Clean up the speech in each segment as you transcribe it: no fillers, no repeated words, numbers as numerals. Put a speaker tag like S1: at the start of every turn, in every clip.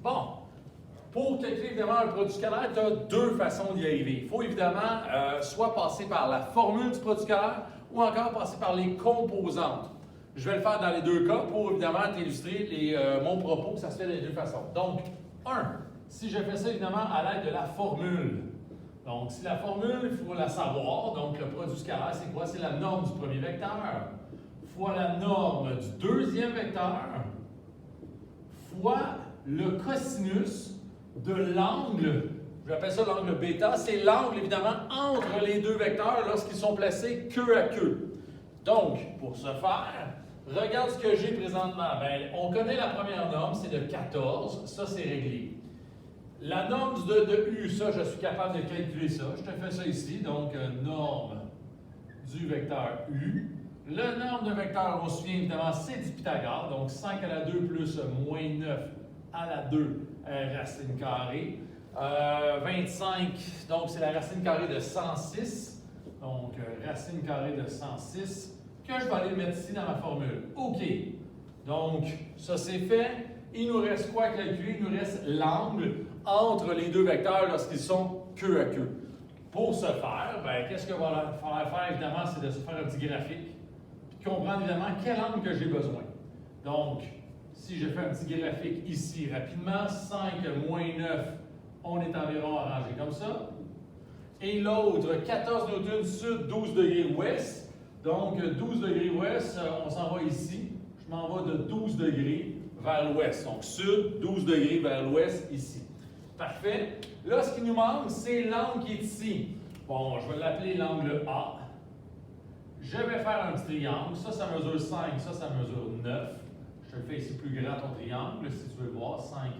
S1: Bon, pour calculer évidemment un produit scalaire, tu as deux façons d'y arriver. Il faut évidemment soit passer par la formule du produit scalaire ou encore passer par les composantes. Je vais le faire dans les deux cas pour évidemment t'illustrer mon propos, ça se fait de les deux façons. Donc, si je fais ça évidemment à l'aide de la formule. Donc, si la formule, il faut la savoir. Donc, le produit scalaire, c'est quoi? C'est la norme du premier vecteur fois la norme du deuxième vecteur fois le cosinus de l'angle, j'appelle ça l'angle bêta, c'est l'angle évidemment entre les deux vecteurs lorsqu'ils sont placés queue à queue. Donc, pour ce faire, regarde ce que j'ai présentement. Bien, on connaît la première norme, c'est de 14, ça c'est réglé. La norme de U, ça je suis capable de calculer ça, je te fais ça ici, donc norme du vecteur U. Le norme d'un vecteur, on se souvient évidemment, c'est du Pythagore, donc 5 à la 2 plus moins 9 à la 2 racine carrée. 25, donc c'est la racine carrée de 106. Donc racine carrée de 106, que je vais aller mettre ici dans ma formule. OK. Donc, ça c'est fait. Il nous reste quoi à calculer? Il nous reste l'angle entre les deux vecteurs lorsqu'ils sont queue à queue. Pour ce faire, ben, qu'est-ce que va falloir faire évidemment, c'est de se faire un petit graphique. Comprendre évidemment quel angle que j'ai besoin. Donc, si je fais un petit graphique ici rapidement, 5 moins 9, on est environ arrangé comme ça. Et l'autre, 14 newtons sud, 12 degrés ouest. Donc, 12 degrés ouest, on s'en va ici. Je m'en vais de 12 degrés vers l'ouest. Donc, sud, 12 degrés vers l'ouest, ici. Parfait. Là, ce qui nous manque, c'est l'angle qui est ici. Bon, je vais l'appeler l'angle A. Je vais faire un petit triangle. Ça mesure 5, ça mesure 9. Je te le fais ici plus grand ton triangle, si tu veux le voir. 5,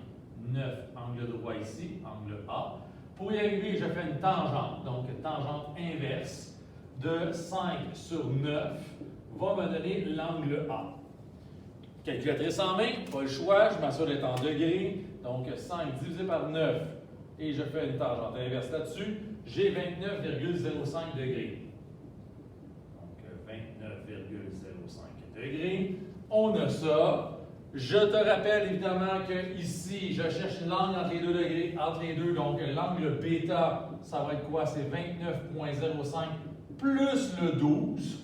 S1: 9, angle droit ici, angle A. Pour y arriver, je fais une tangente, donc tangente inverse de 5 sur 9 va me donner l'angle A. Calculatrice en main, pas le choix, je m'assure d'être en degrés. Donc 5 divisé par 9 et je fais une tangente inverse là-dessus. J'ai 29,05 degrés. 29,05 degrés. On a ça. Je te rappelle évidemment que ici, je cherche l'angle entre les deux degrés, entre les deux. Donc, l'angle bêta, ça va être quoi? C'est 29,05 plus le 12.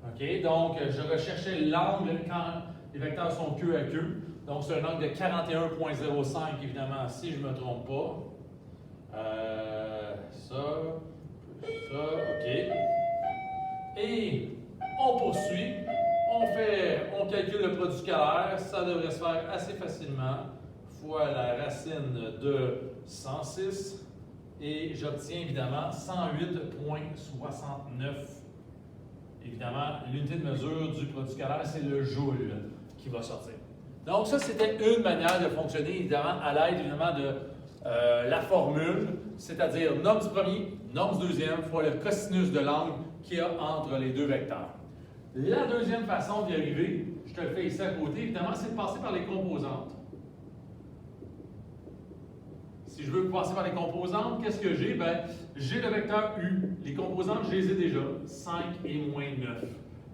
S1: OK? Donc, je recherchais l'angle quand les vecteurs sont queue à queue. Donc, c'est un angle de 41,05, évidemment, si je ne me trompe pas. Ça, OK. Et on poursuit, on calcule le produit scalaire, ça devrait se faire assez facilement, fois la racine de 106, et j'obtiens évidemment 108,69. Évidemment, l'unité de mesure du produit scalaire, c'est le joule qui va sortir. Donc ça, c'était une manière de fonctionner, évidemment, à l'aide évidemment de la formule, c'est-à-dire norme du premier, norme du deuxième, fois le cosinus de l'angle qu'il y a entre les deux vecteurs. La deuxième façon d'y arriver, je te le fais ici à côté, évidemment, c'est de passer par les composantes. Si je veux passer par les composantes, qu'est-ce que j'ai? Bien, j'ai le vecteur U. Les composantes, je les ai déjà. 5 et moins 9.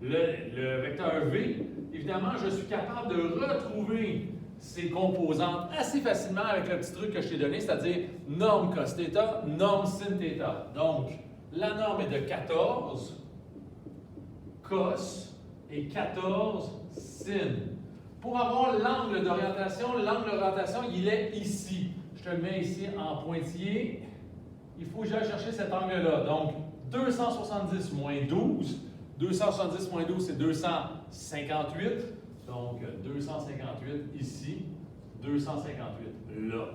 S1: Le vecteur V, évidemment, je suis capable de retrouver ces composantes assez facilement avec le petit truc que je t'ai donné, c'est-à-dire norme cos θ, norme sin θ. Donc, la norme est de 14 cos et 14 sin. Pour avoir l'angle d'orientation, il est ici. Je te le mets ici en pointillé. Il faut que j'aille chercher cet angle-là. Donc, 270 moins 12. 270 moins 12, c'est 258. Donc, 258 ici, 258 là.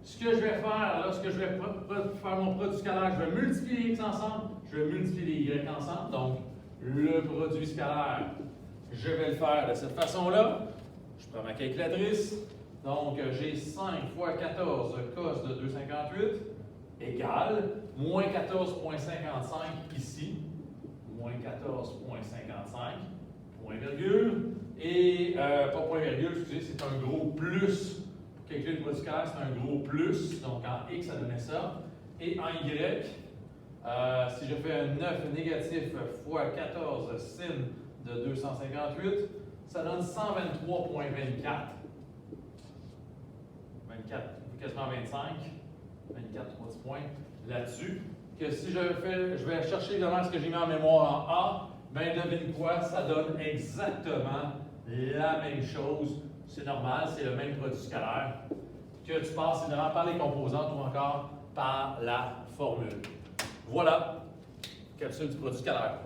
S1: Ce que je vais faire, lorsque je vais faire mon produit scalaire, je vais multiplier les X ensemble, je vais multiplier les Y ensemble. Donc, le produit scalaire, je vais le faire de cette façon-là. Je prends ma calculatrice. Donc, j'ai 5 fois 14 cos de 258 égale moins 14,55 ici, moins 14,55, point virgule, et pas point virgule, excusez, c'est un gros plus. Pour calculer le produit scalaire, c'est un gros plus, donc en X, ça donnait ça. Et en Y, si je fais un 9 négatif fois 14 sin de 258, ça donne 123,24. 24, quasiment 25, 24, 3 petits points là-dessus. Que si je vais chercher évidemment ce que j'ai mis en mémoire en A, bien devine quoi, ça donne exactement la même chose. C'est normal, c'est le même produit scalaire. Que tu passes évidemment par les composantes ou encore par la formule. Voilà, capsule du produit scalaire.